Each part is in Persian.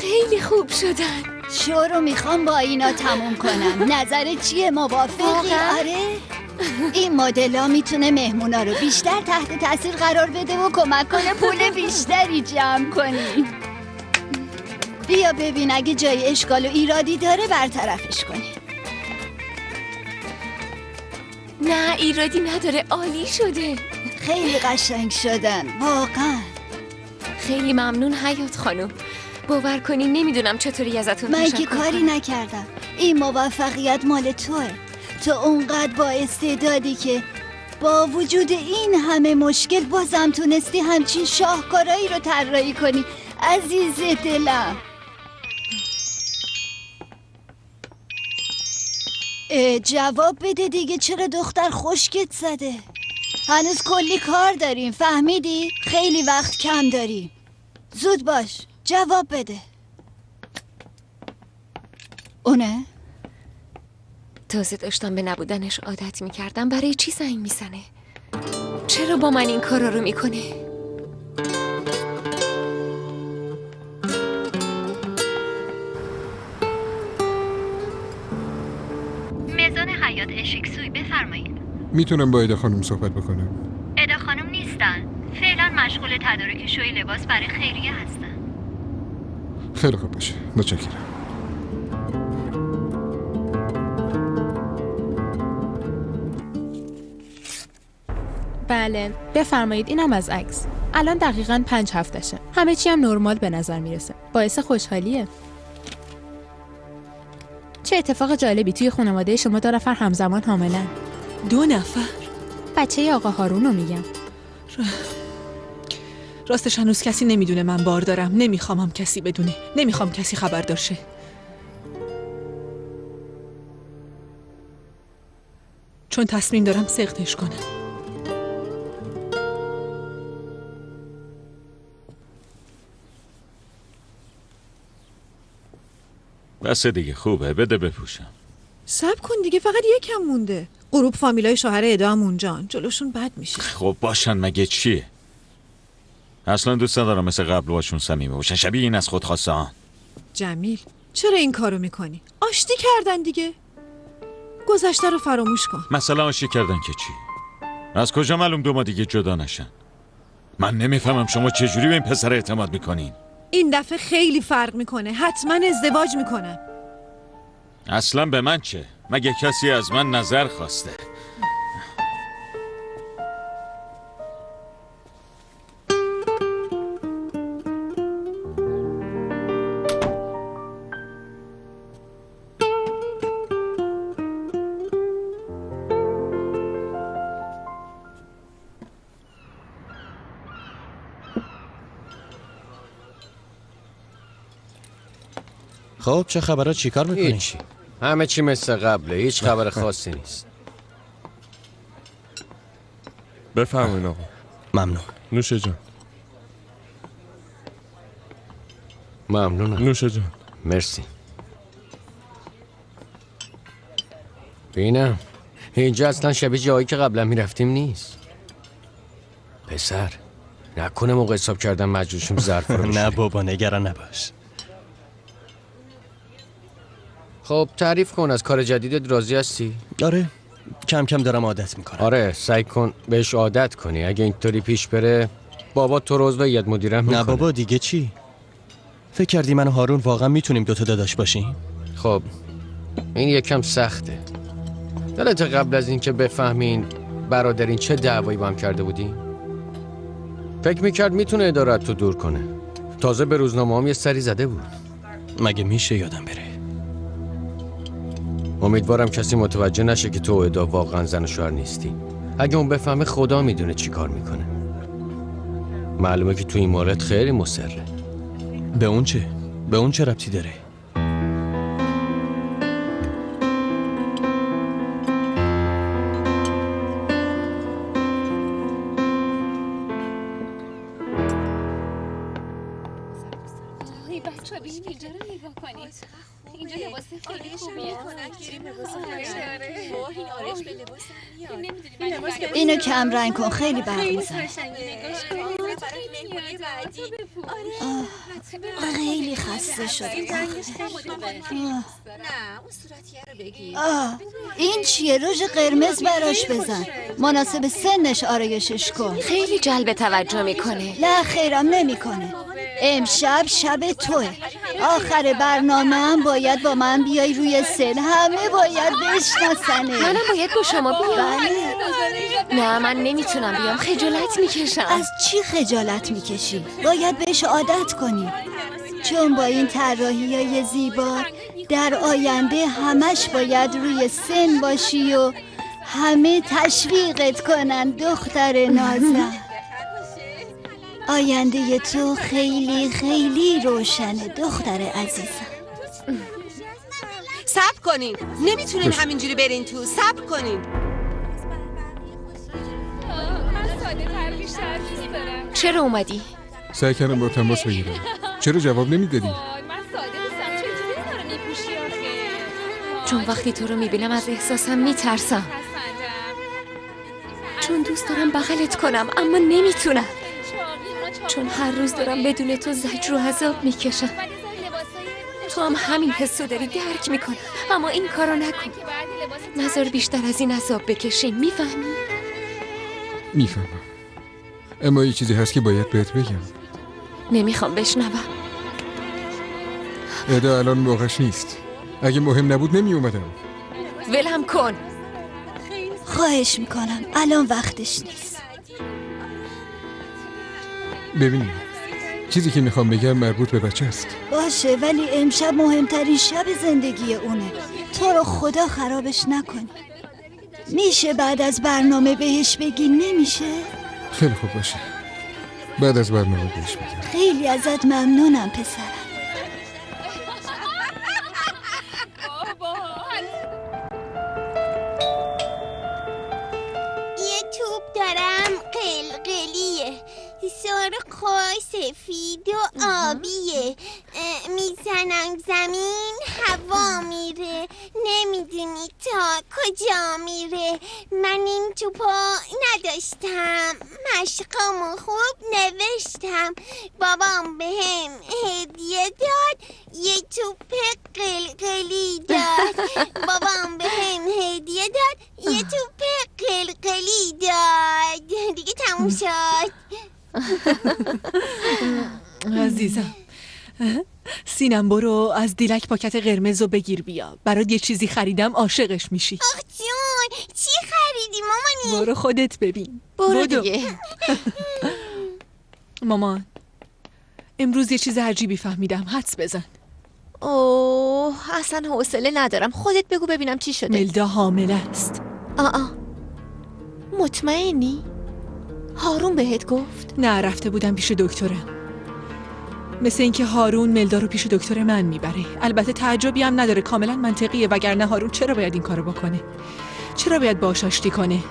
خیلی خوب شدن. شو رو میخوام با اینا تموم کنم. نظرت چیه؟ موافقی؟ آره؟ این مدل میتونه مهمونا رو بیشتر تحت تاثیر قرار بده و کمک کنه پول بیشتری جمع کنی. بیا ببین اگه جای اشکال و ایرادی داره برطرفش کنی. نه ایرادی نداره، عالی شده. خیلی قشنگ شدن واقعا. خیلی ممنون حیات خانم. باور کنین نمیدونم چطوری ازتون من تشکر که کاری نکردم. این موفقیت مال توه. تو اونقدر با استعدادی که با وجود این همه مشکل بازم تونستی همچین شاهکارایی رو طراحی کنی. عزیز دلم. جواب بده دیگه، چرا دختر خشکت زده؟ هنوز کلی کار داریم، فهمیدی؟ خیلی وقت کم داریم. زود باش جواب بده. اونه؟ تازه داشتم به نبودنش عادت میکردم. برای چی زنگ میزنه؟ چرا با من این کارا رو میکنه؟ میزان حیات اشکسوی بفرمایید. میتونم با ادا خانم صحبت بکنم؟ ادا خانم نیستن. فعلا مشغول تدارک شوی لباس برای خیریه هستن. خیلی خوب باشه، متشکرم. بله بفرمایید. اینم از عکس. الان دقیقاً 5 هفتشه. همه چی هم نرمال به نظر میرسه. باعث خوشحالیه. چه اتفاق جالبی، توی خانواده شما 2 نفر همزمان حاملن. 2 نفر؟ بچه آقا هارون رو میگم. راستش هنوز کسی نمیدونه من بار دارم. نمیخوام هم کسی بدونه. نمیخوام کسی خبردار شه. چون تصمیم دارم سقطش کنم. بس دیگه خوبه، بده بپوشم. صبر کن دیگه، فقط یکم مونده. غروب فامیلای شوهر ادا هم اونجان، جلوشون بد میشه. خب باشن مگه چیه؟ اصلا دوست ندارم مثل قبل باشون صمیمی باشن، شبیه این از خود خواسته ها. جمیل چرا این کارو میکنی؟ آشتی کردن دیگه. گذشته رو فراموش کن. مثلا آشتی کردن که چی؟ از کجا معلوم 2 ماه دیگه جدا نشن؟ من نمیفهمم شما چجوری به این پسر اعتماد میکنین؟ این دفعه خیلی فرق میکنه. حتما ازدواج میکنن. اصلا به من چه؟ مگه کسی از من نظر خواسته؟ خب چه خبره؟ چی کار میکنی؟ هیچی، همه چی مثل قبله، هیچ خبر خاصی نیست. بفرمایید آقا. ممنون. نوش جان. ممنونم. نوش جان. مرسی. ببینم اینجا اصلا شبیه جایی که قبلا میرفتیم نیست. پسر نکنه موقع حساب کردن مجبورشیم ظرف رو نه بابا نگران نباش. خب تعریف کن، از کار جدیدت راضی هستی؟ آره کم کم دارم عادت میکنم. آره سعی کن بهش عادت کنی. اگه اینطوری پیش بره بابا تو رو عضو هیئت مدیره میکنه. نه بابا دیگه چی؟ فکر کردی من و هارون واقعا میتونیم 2 تا داداش باشیم؟ خب این یکم سخته. دلت قبل از این که بفهمین برادرین چه دعوایی با هم کرده بودین؟ فکر میکرد میتونه ادارت تو دور کنه. تازه به روزنامه هم یه سری زده بود. مگه میشه یادم بره؟ امیدوارم کسی متوجه نشه که تو و ادا واقعا زن و شوهر نیستی. اگه اون بفهمه خدا میدونه چی کار میکنه. معلومه که تو این مورد خیلی مصره. به اون چه؟ به اون چه ربطی داره؟ اینجا لباس خیلی خوبیه. اینو کم رنگ کن، خیلی برق میزنه. خیلی خسته شدم. این چیه؟ رژ قرمز براش بزن. مناسب سنش آرایشش کن. خیلی جلب توجه میکنه. نه خیرم نمیکنه. امشب شب توه. آخر برنامه هم باید با من بیای روی سن. همه باید بشناسنه. منم باید با شما بیام. بله. نه من نمیتونم بیام، خجالت میکشم. از چی خجالت میکشی؟ باید بهش عادت کنی، چون با این طراحی‌های زیبا در آینده همش باید روی سن باشی و همه تشویقت کنن دختر نازم. آینده تو خیلی خیلی روشنه دختر عزیزم. صبر کنین، نمیتونین همینجوری برین تو. صبر کنین. چرا اومدی؟ سعی کردم با تماس بگیرم. چرا جواب نمیدادی؟ چون وقتی تو رو میبینم از احساسم میترسم. چون دوست دارم بغلت کنم اما نمیتونم. چون هر روز دارم بدون تو زجر و عذاب میکشم. تو هم همین حسو داری درک میکنم، اما این کارو نکن. نذار بیشتر از این عذاب بکشیم. میفهمی؟ میفهمم، اما یه چیزی هست که باید بهت بگم. نمیخوام بشنوم. ادا الان موقعش نیست. اگه مهم نبود نمی اومدم. ولم کن. خواهش میکنم الان وقتش نیست. ببینید، چیزی که میخوام بگم مربوط به بچه است. باشه، ولی امشب مهمترین شب زندگی اونه. تو رو خدا خرابش نکن. میشه بعد از برنامه بهش بگی؟ نمیشه؟ خیلی خوب باشه، بعد از برنامه بهش بگم. خیلی ازت ممنونم پسرم. یه توپ دارم قلقلیه، سرخ سفید و آبیه، میزنم زمین هوا میره، نمیدونی تا کجا میره. من این توپو نداشتم، مشقامو خوب نوشتم، بابام بهم هدیه داد، یه توپ قلقلی داد. بابام بهم هدیه داد، یه توپ قلقلی داد. دیگه تموم شد. عزیزم سینم، برو از دیلک پاکت قرمز رو بگیر بیا. برات یه چیزی خریدم، عاشقش میشی. آخ جون، چی خریدی مامانی؟ برو خودت ببین. برو دیگه. مامان، امروز یه چیز عجیبی فهمیدم، حدس بزن. اوه اصلا حوصله ندارم، خودت بگو ببینم چی شده. ملدا حامله است. مطمئنی؟ هارون بهت گفت؟ نه، رفته بودم پیش دکترم. مثل اینکه هارون ملدا رو پیش دکتر من میبره. البته تعجبی هم نداره، کاملا منطقیه، وگرنه هارون چرا باید این کارو بکنه؟ چرا باید باهاش آشتی کنه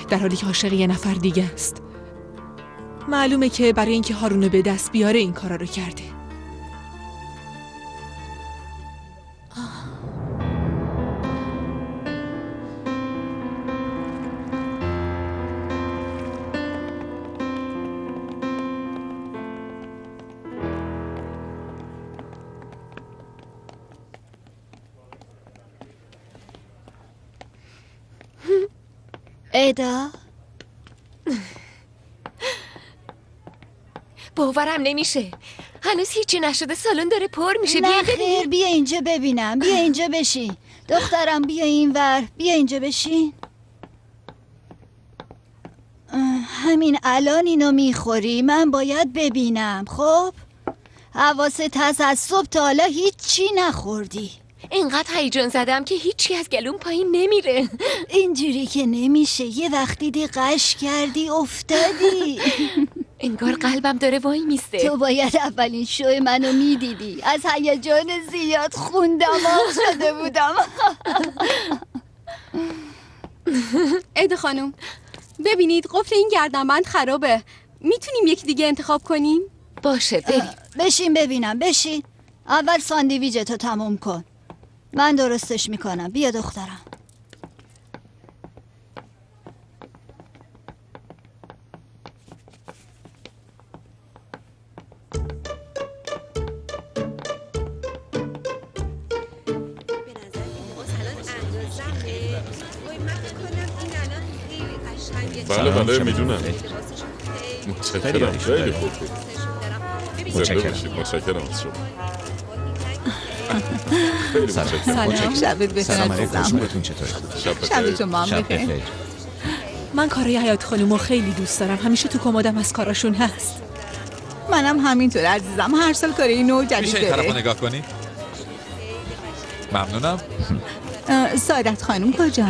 در حالی که عاشق یه نفر دیگه است؟ معلومه که برای اینکه هارون رو به دست بیاره این کارا رو کرده. ادا، باورم نمیشه، هنوز هیچی نشده، سالن داره پر میشه. نه خیر، بیا اینجا ببینم. بیا اینجا بشین دخترم، بیا این ور، بیا اینجا بشین. همین الان اینو میخوری؟ من باید ببینم. خب حواست هست از صبح تا حالا هیچی نخوردی؟ اینقدر هیجان زدم که هیچی از گلوم پایین نمیره. اینجوری که نمیشه، یه وقت دیدی قش کردی افتادی. انگار قلبم داره وای میسته. تو باید اولین شو منو میدیدی، از هیجان زیاد خون دماغ شده بودم. ادا خانم ببینید قفل این گردنبند خرابه، میتونیم یکی دیگه انتخاب کنیم؟ باشه بریم. بشین ببینم، بشین. اول ساندویچتو تموم کن، من درستش میکنم. بیا دخترم. بله بله میدونم. متشکرم. خیلی خوب. متشکرم. متشکرم از شما. سلام. شبت بخیر. سلام علیکم. شبتون چطوره؟ شبتون بخیر. من کارای حیات خانومو خیلی دوست دارم. همیشه تو کمدم از کاراشون هست. منم همینطور عزیزم. هر سال کاری نو جدید میشه این طرفو نگاه کنی؟ ممنونم. سعادت خانم کجا؟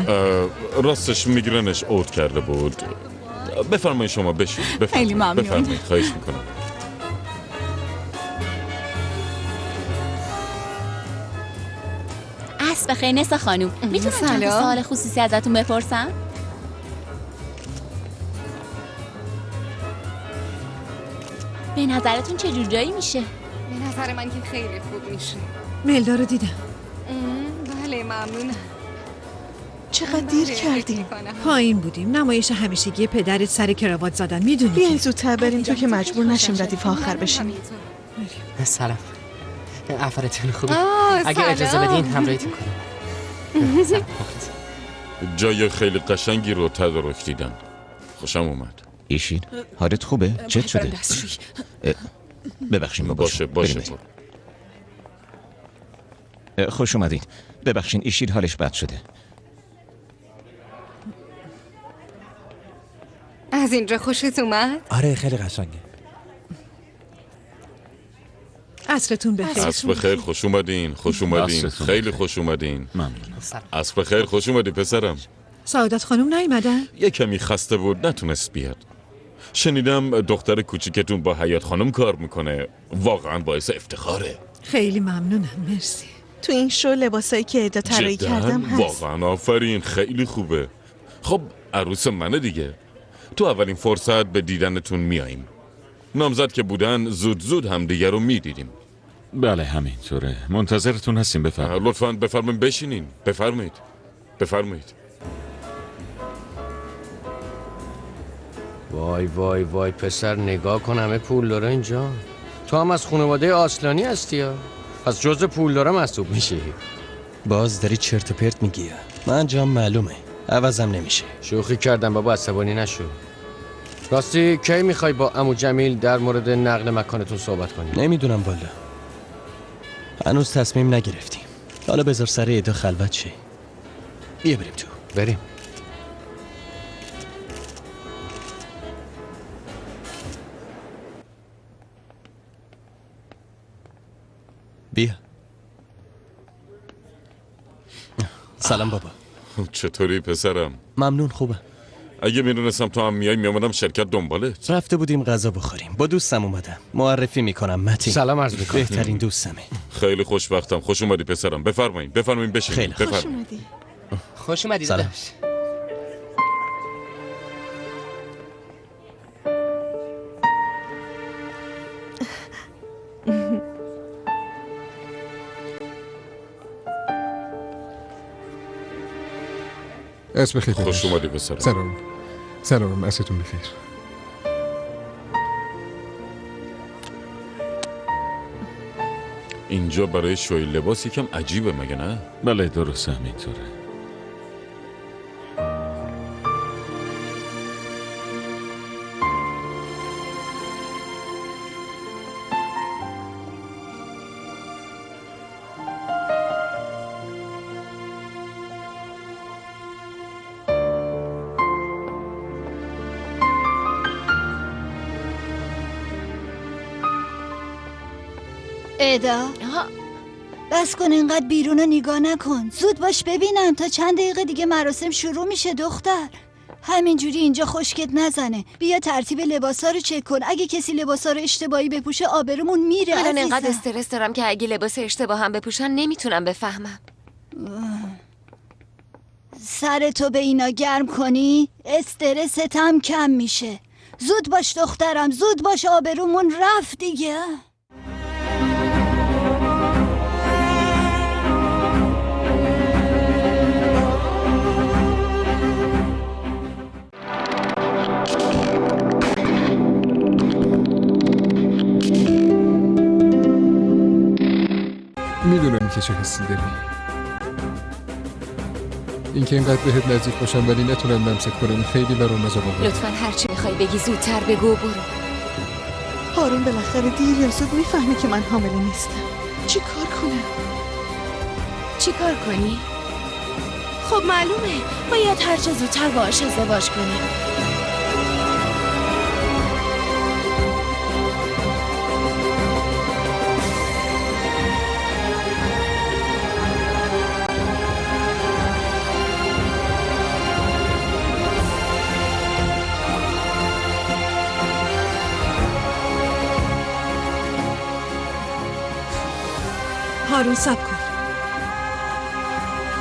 راستش میگرنش اوت کرده بود. بفرمایید شما بشین. خیلی ممنون. بفرمایید. خواهش میکنم. عصر بخیر نسا خانم. میتونم چند تا سوال خصوصی ازتون بپرسم؟ به نظرتون چه جور جایی میشه؟ به نظر من که خیلی خوب میشه. ملدا رو دیدم. بله ممنونم. چقدر دیر کردیم. پایین بودیم. نمایش همیشگی پدرت سر کراوات زدن. میدونی بیاین زودتر بریم تو که مجبور نشیم ردیف آخر بشینیم. سلام. افرتون خوبی؟ اگه اجازه بدین همراهیتون کنم. جای خیلی قشنگی رو تدارک دیدم. خوشم اومد. ایشین حالت خوبه؟ چت شده؟ ببخشین باشه. خوش اومدین. ببخشین ایشین حالش بد شده. از اینجا خوشت اومد؟ آره خیلی قشنگه. عصرتون بخیر. عصر بخیر. خوش اومدین. خیلی خوش اومدین. ممنونم. عصر بخیر. خوش اومدی پسرم. سعادت خانم نیومدن؟ یه کمی خسته بود نتونست بیاد. شنیدم دختر کوچیکتون با حیات خانم کار میکنه. واقعا باعث افتخاره. خیلی ممنونم. مرسی. تو این شو لباسایی که ادا طراحی کردم هست. واقعا آفرین. خیلی خوبه. خب عروس منه دیگه. تو اولین فرصت به دیدنتون میاییم. نامزد که بودن زود هم دیگه رو میدیدیم. بله همینطوره. منتظرتون هستیم. بفرمایید. لطفاً بفرمایید بشینین. بفرمایید. وای پسر نگاه کن همه پول داره اینجا. تو هم از خانواده آسلانی هستی یا؟ پس جز پول داره محسوب میشی. باز داری چرت و پرت میگی. من جام معلومه. عوضم نمیشه. شوخی کردم بابا عصبانی نشو. راستی کی میخوای با عمو جمیل در مورد نقل مکانتون صحبت کنیم؟ نمیدونم والا. هنوز تصمیم نگرفتیم. حالا بذار سر ادا خلوت شه. بیا بریم تو. بریم. بیا. سلام بابا. چطوری پسرم؟ ممنون خوبه. اگه میدونستم تو هم میای میامدم شرکت دنبالت. رفته بودیم غذا بخوریم. با دوستم اومدم. معرفی میکنم متین. سلام عرض میکنم. بهترین دوستمه. خیلی خوشبختم. خوش اومدی پسرم. بفرمایید بشینید. خیلی خوش اومدی. سلام. عصر بخیر. خوش اومدی پسرم. سلام. عصرتون بخیر. اینجا برای شوی لباس یکم عجیبه مگه نه؟ بله درسته همینطوره. ادا بس کن اینقدر بیرون رو نگاه نکن. زود باش ببینم تا چند دقیقه دیگه مراسم شروع میشه دختر. همینجوری اینجا خشکت نزنه. بیا ترتیب لباسا رو چک کن. اگه کسی لباسا رو اشتباهی بپوشه آبرومون میره. الان انقدر استرس دارم که اگه لباس اشتباه هم بپوشن نمیتونم بفهمم. سرتو به اینا گرم کنی استرست هم کم میشه. زود باش دخترم، زود باش، آبرومون رفت دیگه. میدونم که چه حسی داری. اینکه اینقدر بهت نزدیک باشم ولی نتونم لمست کنم خیلی برام عذاب آور. لطفاً هر چی میخوای بگی زودتر بگو برو. هارون بالاخره دیر یا زود میفهمه که من حامله نیستم. چی کار کنم؟ چی کار کنی؟ خب معلومه باید هر چه زودتر باهاش ازدواج کنی. هارون صبر کن.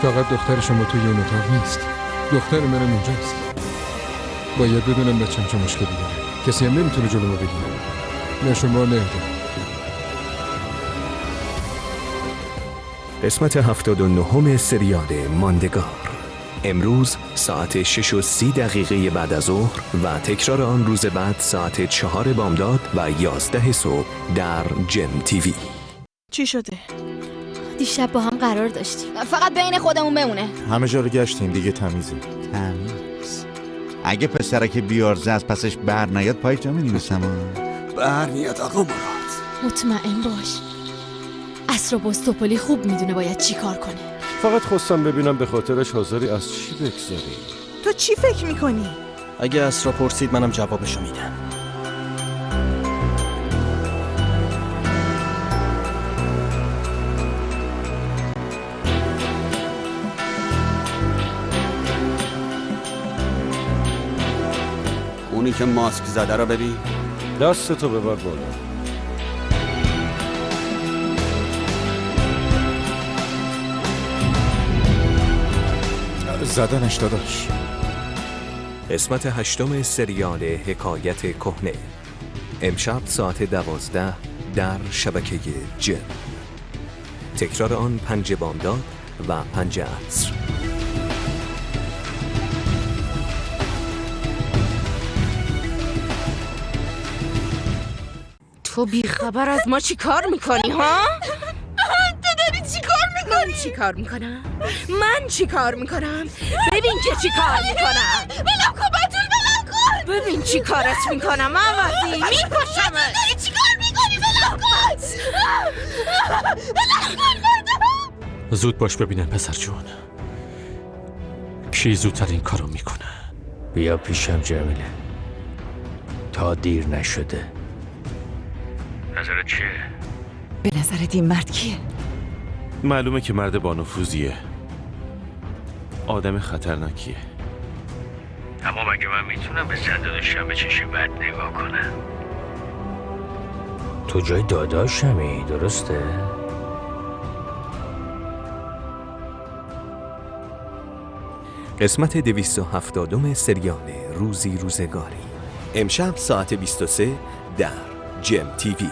فقط دختر شما توی اون اتاق نیست. دختر منم اونجاست. باید بدونم بچم چه مشکلی داره. کسی هم نمیتونه جلومو بگیره. نه شما نه ده. قسمت 79 سریال ماندگار امروز ساعت 6:30 بعد از ظهر و تکرار آن روز بعد ساعت 4 بامداد و 11 صبح در جم تیوی. چی شده؟ دیشب با هم قرار داشتیم. فقط بین خودمون بمونه. همه جا رو گشتیم دیگه تمیزیم. تمیز؟ اگه پسرک بیارزه از پسش بر نیاد پایش جا می‌نویسم. بر نیاد آقا مراد. مطمئن باش اسراباستوپولی خوب میدونه باید چی کار کنه. فقط خواستم ببینم به خاطرش حاضری از چی بگذاری. تو چی فکر میکنی؟ اگه اسرا پرسید منم جوابشو میدم. اونی که ماسک زده رو ببین. دستتو ببر بالا. زدنش داداش. قسمت 8 سریال حکایت کهنه امشب ساعت 12 در شبکه جم. تکرار آن 5 بامداد و 5 عصر. تو بیخبر از ما چی کار میکنی ها؟ تو داری چی کار میکنی؟ من چی کار میکنم؟ من چی کار میکنم؟ ببین که چی کار میکنم. بلم کن بطول، بلم کن. ببین چی کارت میکنم عوضی. میکشمت. داری چی کار میکنی؟ بلم کن. بلم کن. زود باش ببینم پسر جون کی زودتر این کارو میکنه. بیا پیشم جمیله تا دیر نشده. نظرت چیه؟ به نظرت این مرد کیه؟ معلومه که مرد با نفوذیه. آدم خطرناکیه. اما مگه من میتونم به صداداشم به چشم بد نگاه کنم؟ تو جای داداشمی درسته؟ قسمت 270 سریال روزی روزگاری امشب ساعت 23 در جم تیوی.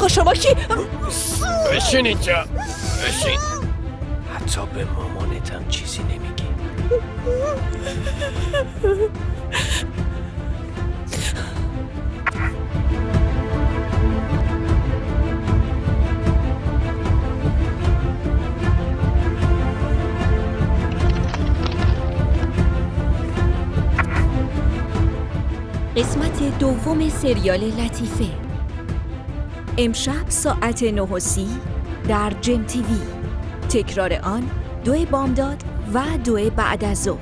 شما کی؟ بشین اینجا بشین. حتی به مامانتم چیزی نمیگی. قسمت دوم سریال لطیفه امشب ساعت 9:30 در جم تیوی. تکرار آن 2 بامداد و 2 بعد از ظهر.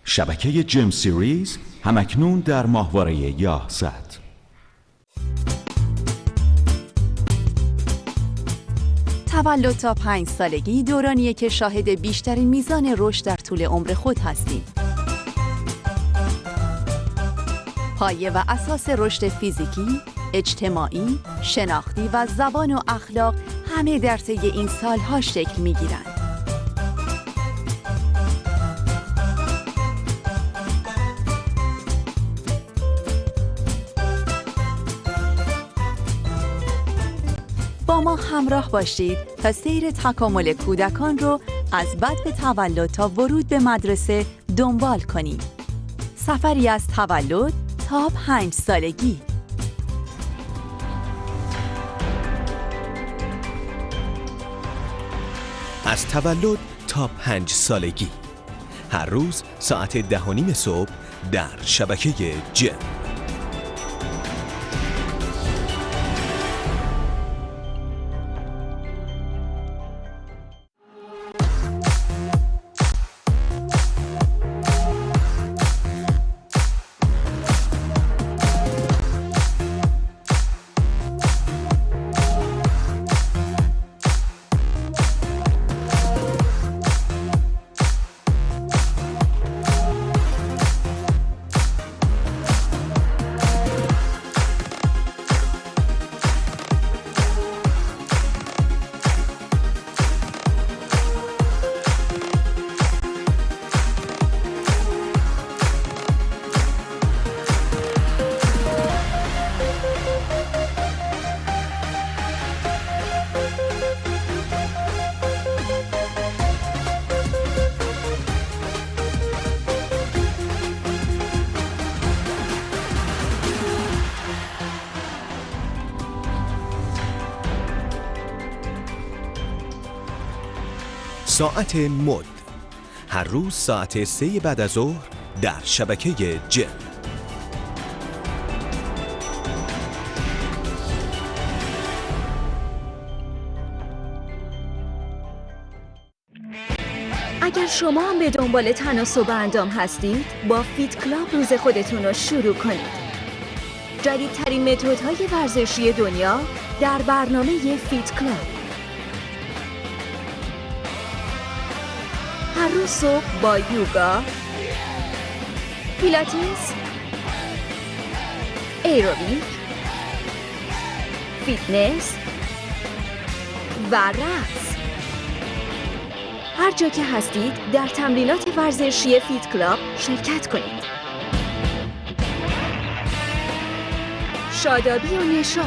شبکه جم سیریز همکنون در ماهواره 11. تولد تا 5 سالگی دورانیه که شاهد بیشترین میزان رشد در طول عمر خود هستیم. پایه و اساس رشد فیزیکی، اجتماعی، شناختی و زبان و اخلاق همه در طی این سالها شکل می‌گیرند. با ما همراه باشید تا سیر تکامل کودکان رو از بدو تولد تا ورود به مدرسه دنبال کنید. سفری از تولد تا 5 سالگی. از تولد تا 5 سالگی. هر روز ساعت 10:30 صبح در شبکه جم. ساعت مد. هر روز ساعت 3 بعد از ظهر در شبکه جم. اگر شما هم به دنبال تناسب اندام هستید، با فیت کلاب روز خودتون رو شروع کنید. جدیدترین متدهای ورزشی دنیا در برنامه فیت کلاب. هر روز صبح با یوگا، پیلاتیس، ایروبیک، فیتنس و رقص. هر جا که هستید در تمرینات ورزشی فیت کلاب شرکت کنید. شادابی و نشاط.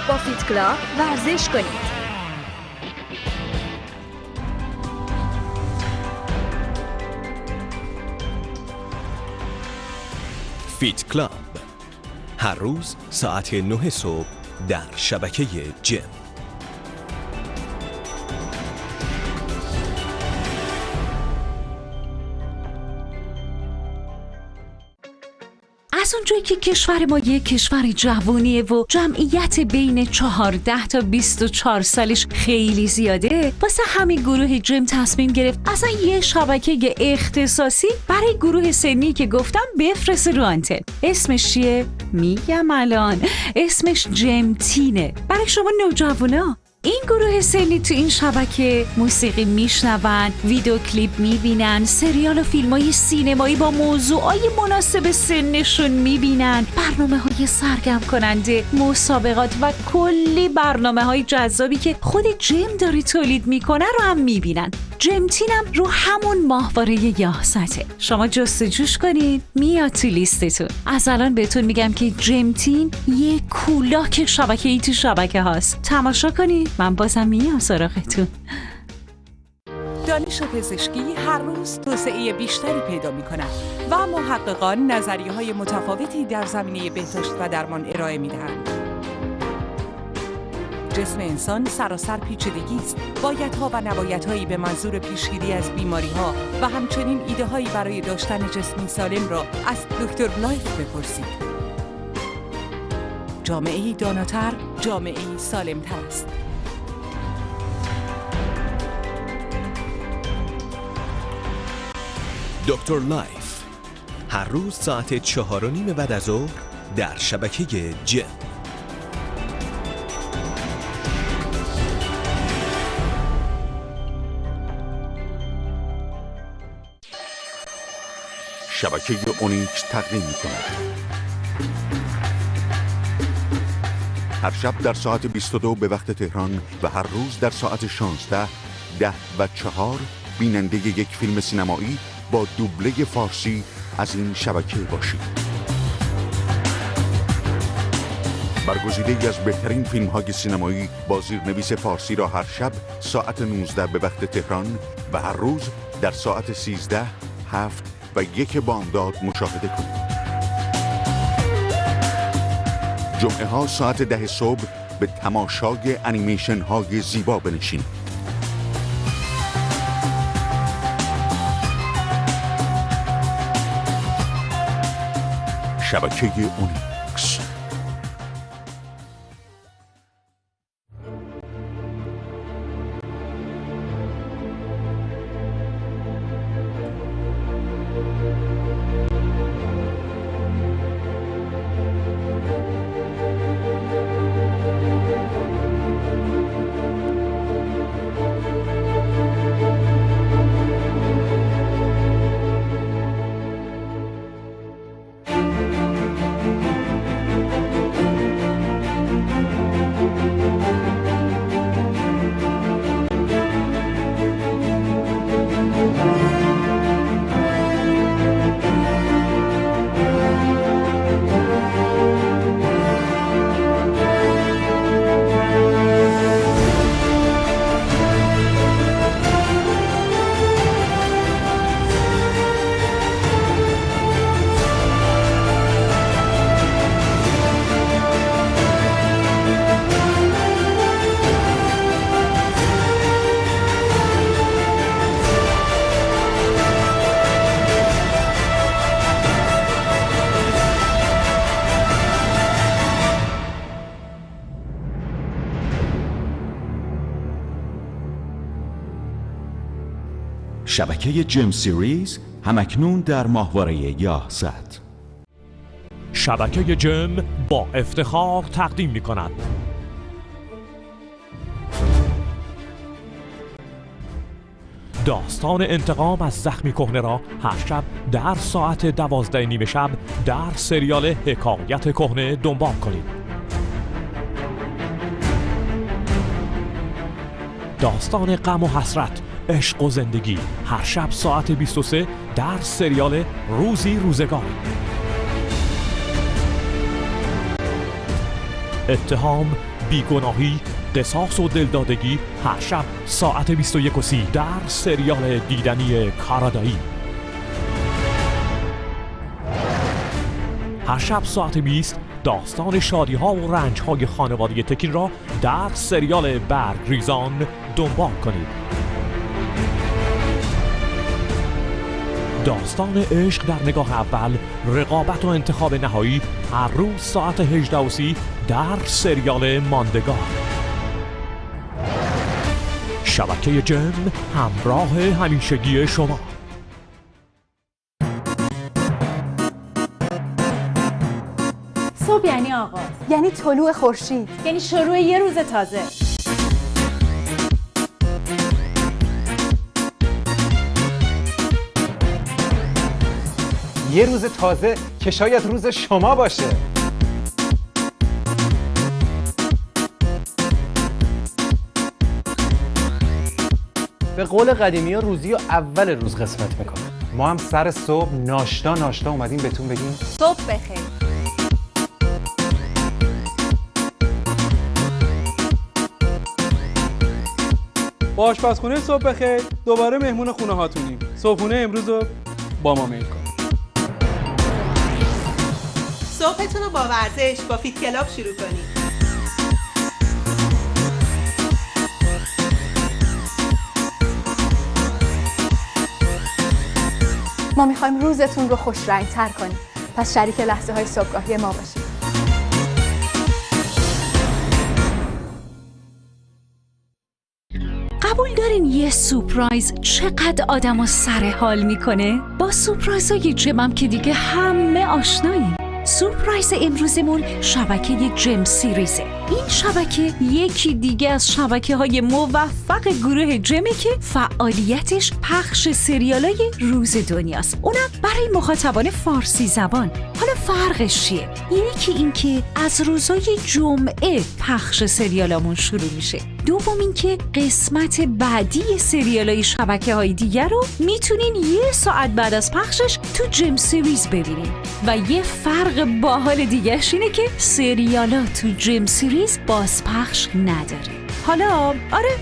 با فیت کلاب ورزش کنید. فیت کلاب هر روز ساعت 9 صبح در شبکه جم. از اونجایی که کشور ما یک کشور جوونیه و جمعیت بین 14 تا 24 سالش خیلی زیاده، واسه همین گروه جیم تصمیم گرفت اصلا یه شبکه اختصاصی برای گروه سنی که گفتم بفرسته رو آنتن. اسمش چیه؟ میگم الان. اسمش جیم تینه. برای شما نوجوانا. این گروه سنی تو این شبکه موسیقی میشنون، ویدیو کلیپ میبینن، سریال و فیلمای سینمایی با موضوعای مناسب سنشون میبینن، برنامه‌های سرگرم کننده، مسابقات و کلی برنامه‌های جذابی که خود جیم داره تولید میکنه رو هم میبینن. جیم تینم رو همون ماهواره یاهصته. شما جستجوش کنید میاد تو لیستتون. از الان بهتون میگم که جیم تین یه کولاک شبکه‌ای تو شبکه هاست. تماشا کنید، من بازم میام سراغتون. دانش پزشکی هر روز توسعه بیشتری پیدا می‌کند و محققان نظریه‌های متفاوتی در زمینه بهداشت و درمان ارائه می‌دهند. جسم انسان سراسر پیچیدگی است. بایدها و نبایدهایی به منظور پیشگیری از بیماری‌ها و همچنین ایده‌هایی برای داشتن جسمی سالم را از دکتر لایف بپرسید. جامعه‌ای داناتر، جامعه‌ای سالم‌تر است. دکتر لایف هر روز ساعت 4:30 بعد از ظهر در شبکه جم. شبکه اونیکس تقدیم می‌کند. هر شب در ساعت 22 به وقت تهران و هر روز در ساعت 16، 10 و 4 بیننده یک فیلم سینمایی با دوبله فارسی از این شبکه باشید. برگزیده‌ای از بهترین فیلم‌های سینمایی با زیرنویس فارسی را هر شب ساعت 19 به وقت تهران و هر روز در ساعت 13، 7 و 1 بامداد مشاهده کنید. جمعه ها ساعت 10 صبح به تماشای انیمیشن های زیبا بنشینید. شبکه اونیکس. شبکه جم سیریز همکنون در ماهواره یاهصد. شبکه جم با افتخار تقدیم می کند داستان انتقام از زخمی کهنه را هر شب در ساعت 12:30 شب در سریال حکایت کهنه دنبال کنید. داستان غم و حسرت، عشق و زندگی هر شب ساعت 23 در سریال روزی روزگاری. اتهام، بیگناهی، قصاص و دلدادگی هر شب ساعت 21:30 در سریال دیدنی کارادایی. هر شب ساعت 20 داستان شادی ها و رنج های خانواده تکین را در سریال برگریزان دنبال کنید. داستان عشق در نگاه اول، رقابت و انتخاب نهایی هر روز ساعت 18:30 در سریال ماندگار. شبکه جم، همراه همیشگی شما. صبح یعنی آغاز، یعنی طلوع خورشید، یعنی شروع یه روز تازه. یه روز تازه که شاید روز شما باشه. به قول قدیمی ها روزی و اول روز قسمت میکنه. ما هم سر صبح ناشتا اومدیم بهتون بگیم صبح بخیر. با آشپزخونه صبح بخیر. دوباره مهمون خونه هاتونیم. صبحونه امروز رو با ما میل کن. صبحتون رو با ورزش با فیت کلاب شروع کنید. ما میخوایم روزتون رو خوش رنگ تر کنیم. پس شریک لحظه های صبحگاهی ما باشید. قبول دارین یه سورپرایز چقدر آدمو سر حال میکنه؟ با سورپرایزهای جمم که دیگه همه آشناییم. سورپرایز امروزمون شبکه جم سیریزه. این شبکه یکی دیگه از شبکه‌های موفق گروه جمه که فعالیتش پخش سریالای روز دنیاست. اونم برای مخاطبان فارسی زبان. حالا فرقش چیه؟ یکی این که از روزای جمعه پخش سریالامون شروع میشه. دوم این که قسمت بعدی سریالای شبکه‌های دیگر رو میتونین 1 ساعت بعد از پخشش تو جم سیریز ببینین. و یه فرق باحال دیگه‌اش اینه که سریالا تو جم سیریز بازپخش نداره. حالا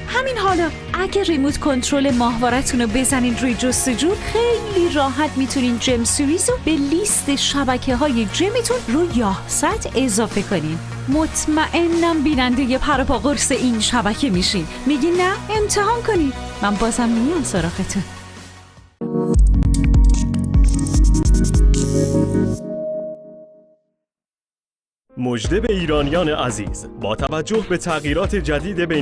همین حالا اگه ریموت کنترل ماهوارتون رو بزنین روی جستجو، خیلی راحت میتونین جم سیریز رو به لیست شبکه‌های جمتون رو یاهصد اضافه کنین. مطمئنم بیننده پر و پا قرص این شبکه میشین. میگین نه؟ امتحان کنین. من بازم میام سراغتون. مژده به ایرانیان عزیز، با توجه به تغییرات جدید بین